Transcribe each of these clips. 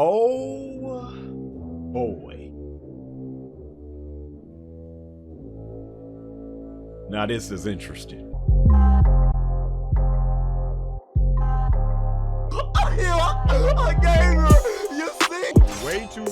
Oh boy. Now this is interesting. I gave her, you see? Way too.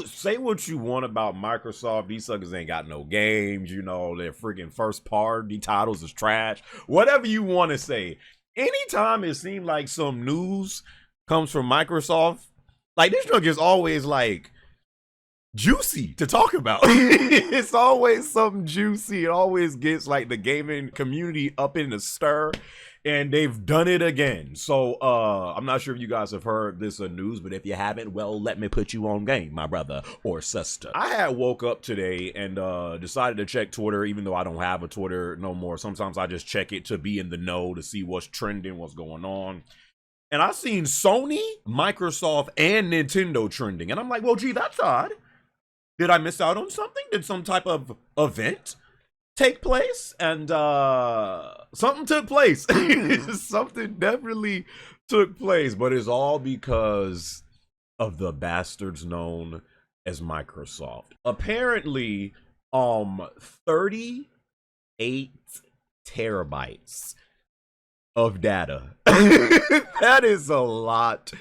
Say what you want about Microsoft. These suckers ain't got no games, you know, their freaking first party titles is trash. Whatever you want to say. Anytime it seemed like some news comes from Microsoft, like this drug is always like juicy to talk about. It's always something juicy. It always gets like the gaming community up in the stir. And they've done it again. So I'm not sure if you guys have heard this news, but if you haven't, well, let me put you on game, my brother or sister. I had woke up today and decided to check Twitter, even though I don't have a Twitter no more. Sometimes I just check it to be in the know, to see what's trending, what's going on. And I seen Sony, Microsoft, and Nintendo trending. And I'm like, well, gee, that's odd. Did I miss out on something? Did some type of event take place? And something took place. Something definitely took place, but it's all because of the bastards known as Microsoft. Apparently 38 terabytes of data. That is a lot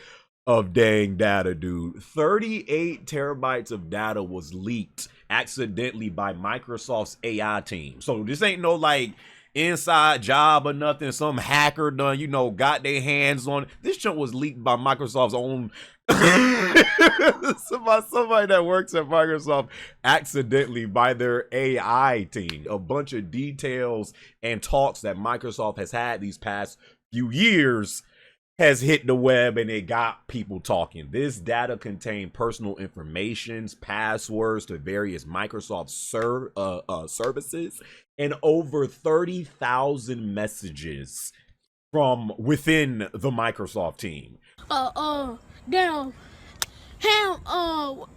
of dang data, dude. 38 terabytes of data was leaked accidentally by Microsoft's AI team. So this ain't no like inside job or nothing. Some hacker done, you know, got their hands on it. This junk was leaked by Microsoft's own somebody that works at Microsoft accidentally by their AI team. A bunch of details and talks that Microsoft has had these past few years has hit the web, and it got people talking. This data contained personal information, passwords to various Microsoft services, and over 30,000 messages from within the Microsoft team. Damn.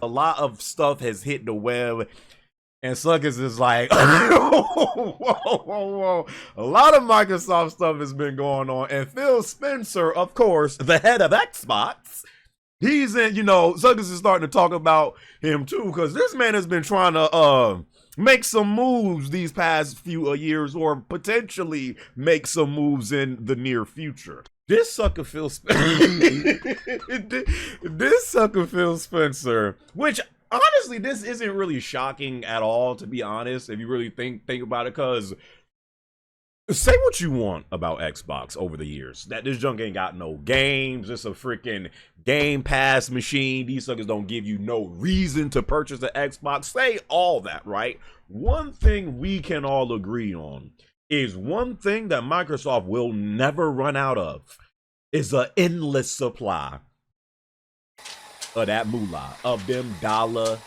A lot of stuff has hit the web, and suckers is like, whoa. A lot of Microsoft stuff has been going on. And Phil Spencer, of course, the head of Xbox, he's in, you know, suckers is starting to talk about him too, because this man has been trying to make some moves these past few years, or potentially make some moves in the near future. This sucker Phil Spencer, which honestly, this isn't really shocking at all, to be honest, if you really think about it, because say what you want about Xbox over the years, that this junk ain't got no games, it's a freaking Game Pass machine, these suckers don't give you no reason to purchase an Xbox, say all that, right? One thing we can all agree on is one thing that Microsoft will never run out of is an endless supply of that moolah, of them dollar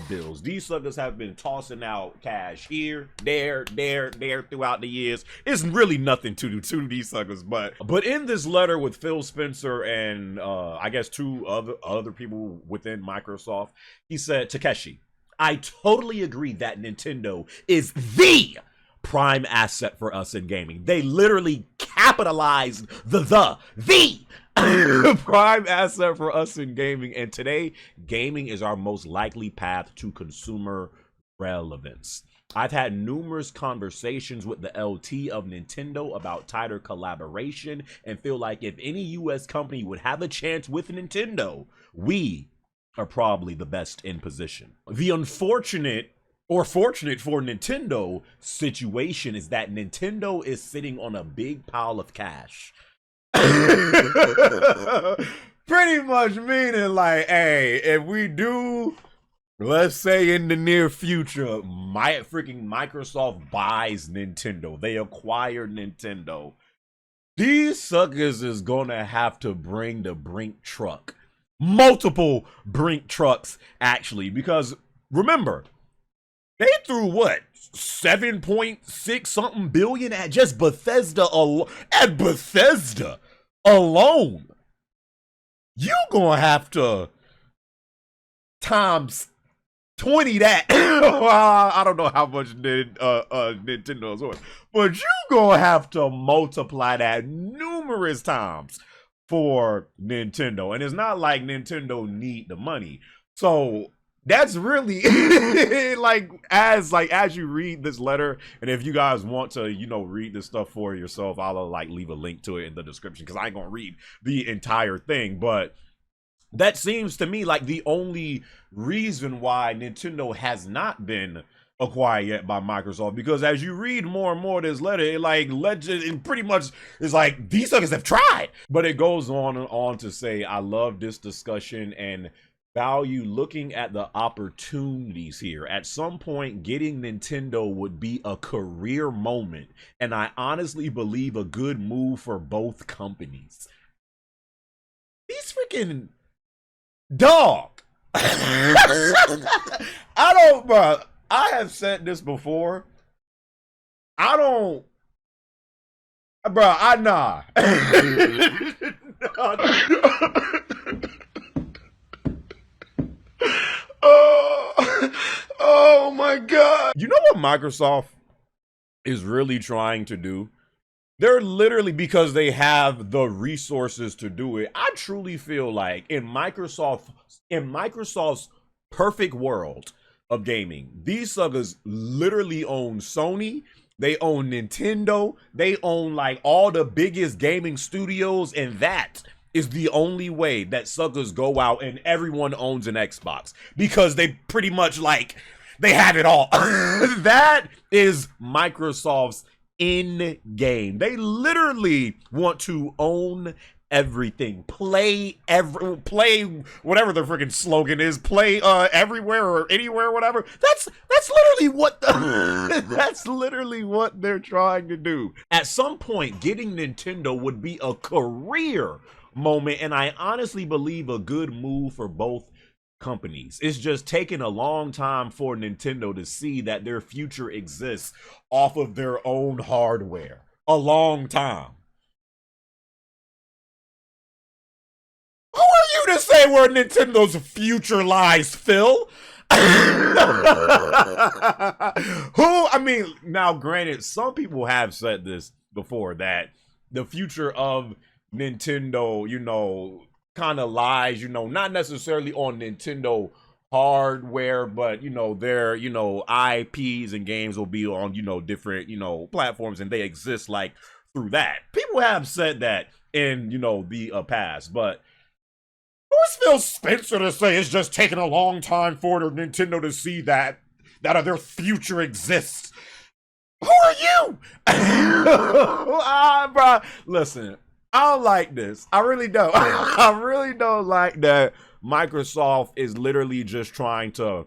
bills. These suckers have been tossing out cash here, there throughout the years. It's really nothing to these suckers, but in this letter with Phil Spencer and I guess two other people within Microsoft, he said, Takeshi, I totally agree that Nintendo is the prime asset for us in gaming. They literally capitalized the prime asset for us in gaming, and today gaming is our most likely path to consumer relevance. I've had numerous conversations with the LT of Nintendo about tighter collaboration, and feel like if any US company would have a chance with Nintendo, we are probably the best in position. The unfortunate or fortunate for Nintendo situation is that Nintendo is sitting on a big pile of cash. Pretty much meaning like, hey, if we do, let's say in the near future, Microsoft buys Nintendo, they acquire Nintendo, these suckers is gonna have to bring the Brink truck, multiple Brink trucks actually, because remember, they threw what, 7.6 something billion at just Bethesda alone. you gonna have to times 20 that. Well, I don't know how much Nintendo is worth, but you gonna have to multiply that numerous times for Nintendo. And it's not like Nintendo need the money. So that's really as you read this letter, and if you guys want to, read this stuff for yourself, I'll leave a link to it in the description because I ain't gonna read the entire thing, but that seems to me like the only reason why Nintendo has not been acquired yet by Microsoft, because as you read more and more of this letter, it pretty much is like these suckers have tried. But it goes on and on to say, I love this discussion and value looking at the opportunities here. At some point, getting Nintendo would be a career moment, and I honestly believe a good move for both companies. These freaking dog. I don't, bro. I have said this before. I don't, bro. Nah. Oh my God. You know what Microsoft is really trying to do? They're literally, because they have the resources to do it. I truly feel like in Microsoft's perfect world of gaming, these suckers literally own Sony, they own Nintendo, they own like all the biggest gaming studios, and that is the only way that suckers go out and everyone owns an Xbox, because they pretty much they have it all. That is Microsoft's in game. They literally want to own everything. Play whatever the freaking slogan is. Play everywhere or anywhere, whatever. That's literally what that's literally what they're trying to do. At some point, getting Nintendo would be a career moment, and I honestly believe a good move for both companies. It's just taking a long time for Nintendo to see that their future exists off of their own hardware. A long time. Who are you to say where Nintendo's future lies, Phil? I mean, now granted, some people have said this before, that the future of Nintendo, kind of lies, not necessarily on Nintendo hardware, but their IPs and games will be on different platforms, and they exist through that. People have said that in the past, but who's Phil Spencer to say it's just taking a long time for Nintendo to see that their future exists? Who are you? Bro, listen, I don't like this. I really don't. I really don't like that Microsoft is literally just trying to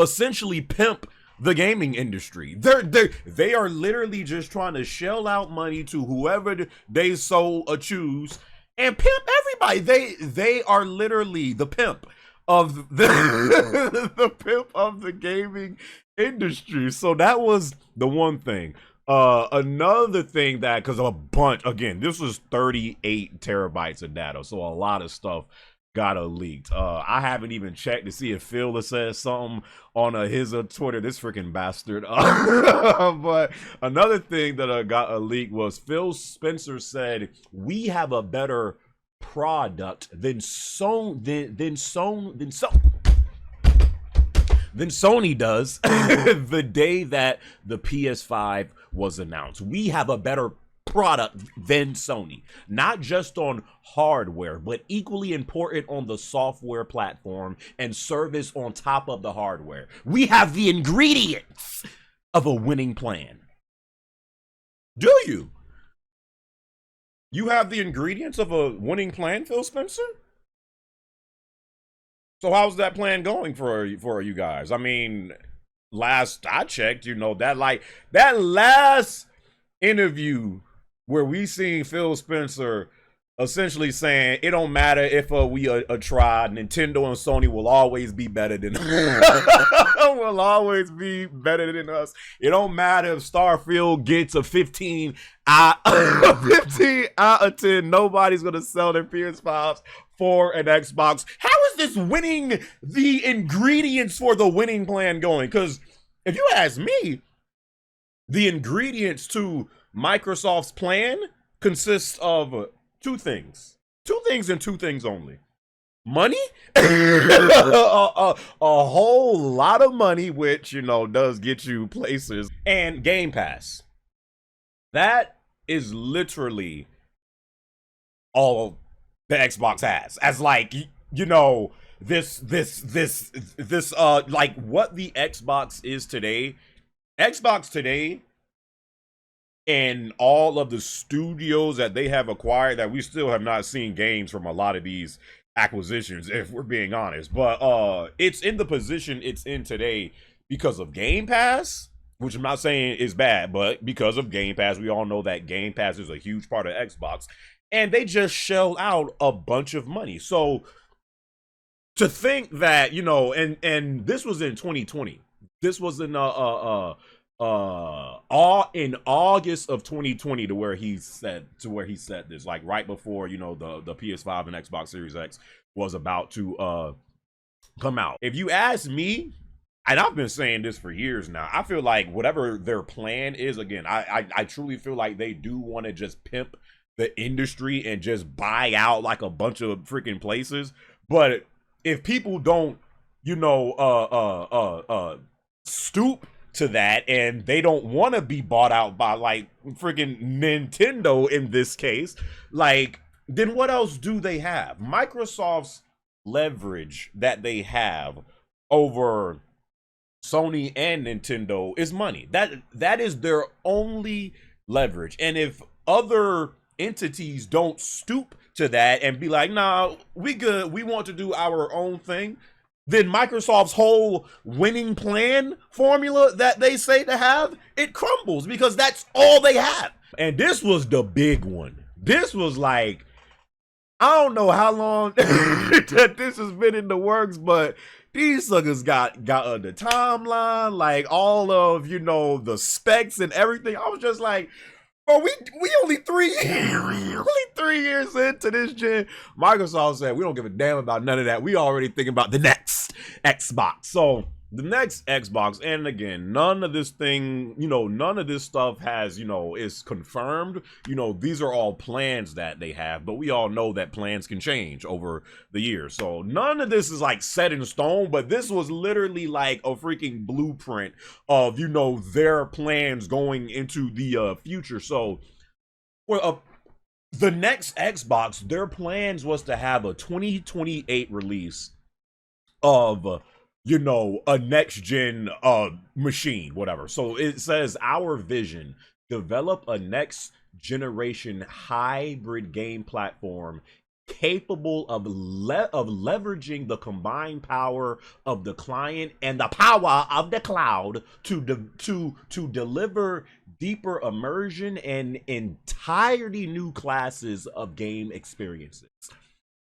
essentially pimp the gaming industry. They are literally just trying to shell out money to whoever they so choose and pimp everybody. They are literally the pimp of the pimp of the gaming industry. So that was the one thing. Another thing that, because a bunch, again, this was 38 terabytes of data, so a lot of stuff got leaked. I haven't even checked to see if Phil has said something on his Twitter, this freaking bastard. But another thing that got leaked was Phil Spencer said, we have a better product than Sony does the day that the PS5 was announced. We have a better product than Sony, not just on hardware, but equally important on the software platform and service on top of the hardware. We have the ingredients of a winning plan. Do you? You have the ingredients of a winning plan, Phil Spencer? So how's that plan going for you guys? I mean, last I checked, that last interview where we seen Phil Spencer essentially saying it don't matter if we try. Nintendo and Sony will always be better than will always be better than us. It don't matter if Starfield gets a 15 out 15 out of 10. Nobody's gonna sell their PS5s for an Xbox. How is this winning the ingredients for the winning plan going? Because if you ask me, the ingredients to Microsoft's plan consists of two things. Two things and two things only. Money, a whole lot of money, which, you know, does get you places, and Game Pass. That is literally all the Xbox has. As like, you know, this like what the Xbox is today. Xbox today and all of the studios that they have acquired, that we still have not seen games from a lot of these acquisitions, if we're being honest. But it's in the position it's in today because of Game Pass, which I'm not saying is bad, but because of Game Pass. We all know that Game Pass is a huge part of Xbox, and they just shell out a bunch of money. So to think that, you know, and this was in 2020. This was in in August of 2020, to where he said this, like right before, you know, the PS5 and Xbox Series X was about to come out. If you ask me, and I've been saying this for years now, I feel like whatever their plan is, again, I truly feel like they do want to just pimp the industry and just buy out like a bunch of freaking places. But if people don't, you know, stoop to that, and they don't want to be bought out by like freaking Nintendo in this case, like, then what else do they have? Microsoft's leverage that they have over Sony and Nintendo is money. That is their only leverage. And if other entities don't stoop to that and be like, nah, we good, we want to do our own thing, then Microsoft's whole winning plan formula that they say to have, it crumbles, because that's all they have. And this was the big one. This was like, I don't know how long that this has been in the works, but these suckers got the timeline, like all of, you know, the specs and everything. I was just like, bro, we only 3 years into this gen. Microsoft said we don't give a damn about none of that. We already thinking about the next Xbox. So the next Xbox, and again, none of this thing, you know, none of this stuff has, you know, is confirmed. You know, these are all plans that they have, but we all know that plans can change over the years. So none of this is like set in stone, but this was literally like a freaking blueprint of, you know, their plans going into the future. So for the next Xbox, their plans was to have a 2028 release of you know, a next gen machine, whatever. So it says, our vision: develop a next generation hybrid game platform capable of leveraging the combined power of the client and the power of the cloud to deliver deeper immersion and entirely new classes of game experiences.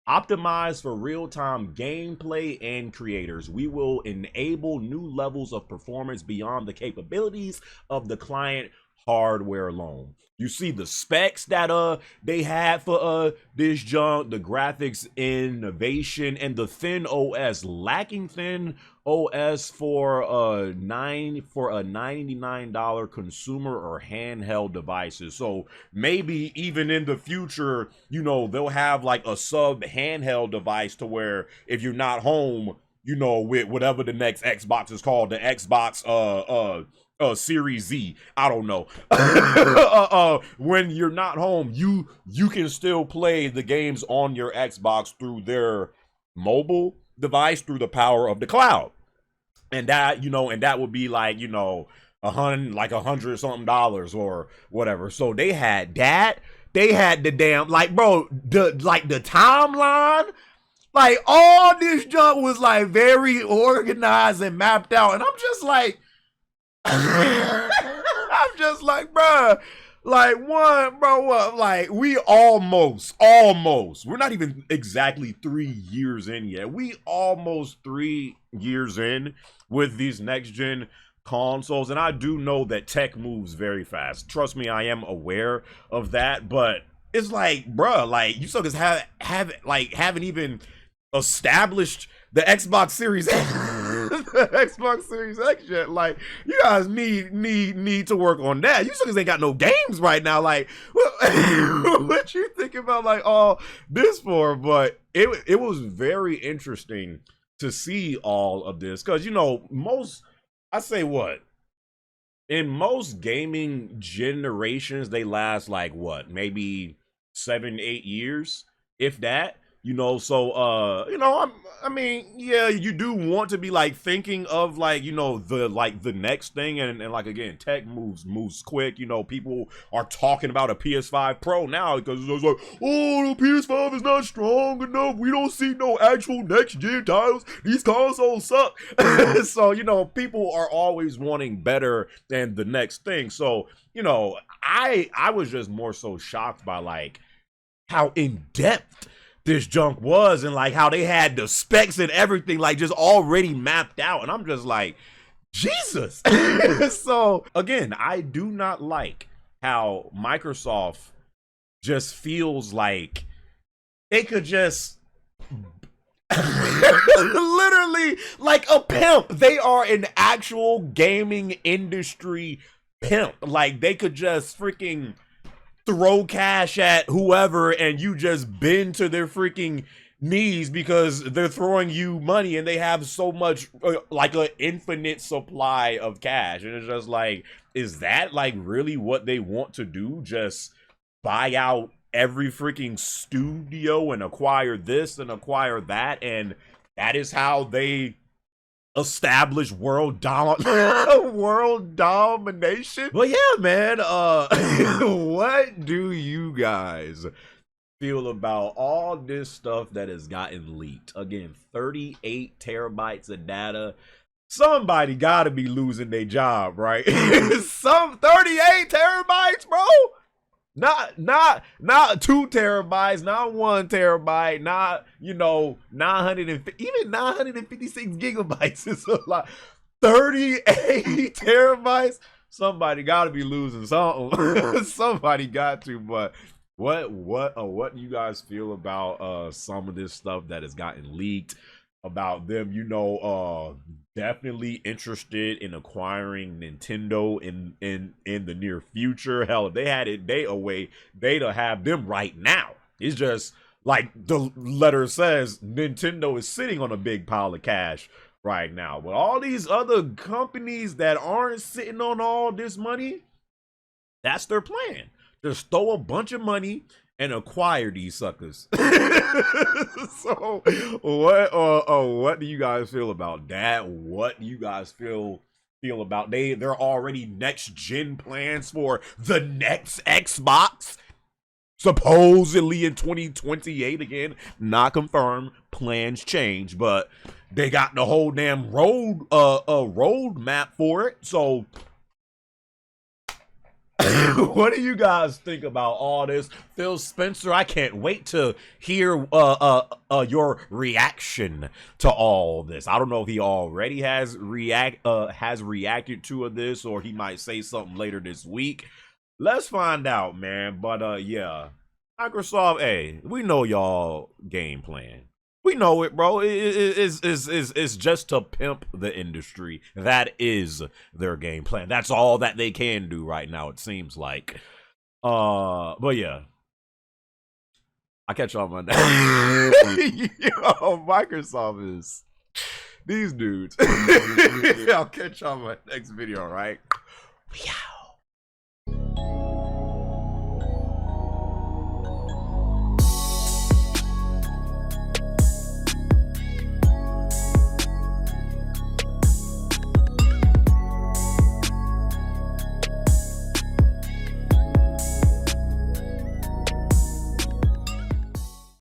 Optimized for real-time gameplay and creators, we will enable new levels of performance beyond the capabilities of the client hardware alone. You see the specs that they had for this junk, the graphics innovation, and the thin OS, lacking thin OS for a $99 consumer or handheld devices. So maybe even in the future, you know, they'll have like a sub handheld device to where if you're not home, you know, with whatever the next Xbox is called, the Xbox Series Z, I don't know. When you're not home, you can still play the games on your Xbox through their mobile device, through the power of the cloud. And that, you know, and that would be like, you know, $100 something or whatever. So they had that. They had the damn, like, bro, the timeline, like all this junk was like very organized and mapped out. And I'm just like, I'm just like, bruh, Like, one, bro, what? Like, we almost, we're not even exactly 3 years in yet. We almost 3 years in with these next gen consoles. And I do know that tech moves very fast. Trust me, I am aware of that. But it's like, bruh, like, you suckers haven't even established the Xbox Series X, the Xbox Series X yet. Like, you guys need to work on that. You suckers ain't got no games right now. Like, what you think about like all this for? But it was very interesting to see all of this because in most gaming generations they last like what, maybe 7-8 years, if that. I mean, yeah, you do want to be like thinking of like, the next thing, and like again, tech moves quick. People are talking about a PS5 Pro now because it's like, oh, the PS5 is not strong enough. We don't see no actual next gen titles. These consoles suck. So, people are always wanting better than the next thing. So, I was just more so shocked by like how in depth this junk was, and like how they had the specs and everything like just already mapped out, and I'm just like, Jesus. So again, I do not like how Microsoft just feels like they could just literally like a pimp. They are an actual gaming industry pimp. Like they could just freaking throw cash at whoever and you just bend to their freaking knees because they're throwing you money and they have so much like an infinite supply of cash. And it's just like, is that like really what they want to do? Just buy out every freaking studio and acquire this and acquire that, and that is how they establish world domination. But yeah, man, what do you guys feel about all this stuff that has gotten leaked? Again, 38 terabytes of data. Somebody gotta be losing their job, right? Some 38 terabytes, bro. Not 2 terabytes, not 1 terabyte, not 950, even 956 gigabytes is a lot. 38 terabytes. Somebody got to be losing something. Somebody got to. But what do you guys feel about some of this stuff that has gotten leaked? About them, definitely interested in acquiring Nintendo in the near future. Hell, if they had it they'd have them right now. It's just like the letter says, Nintendo is sitting on a big pile of cash right now. But all these other companies that aren't sitting on all this money, that's their plan. Just throw a bunch of money and acquire these suckers. So what do you guys feel about that? What do you guys feel about they're already next gen plans for the next Xbox, supposedly in 2028? Again, not confirmed, plans change, but they got the whole damn roadmap for it. So what do you guys think about all this? Phil Spencer, I can't wait to hear your reaction to all this. I don't know if he already has reacted to this, or he might say something later this week. Let's find out, man. But yeah, Microsoft, hey, we know y'all game plan. We know it, bro. It's just to pimp the industry. That is their game plan. That's all that they can do right now, it seems like. But yeah. I'll catch y'all Monday. Yo, Microsoft is these dudes. I'll catch y'all on my next video, all right? We out.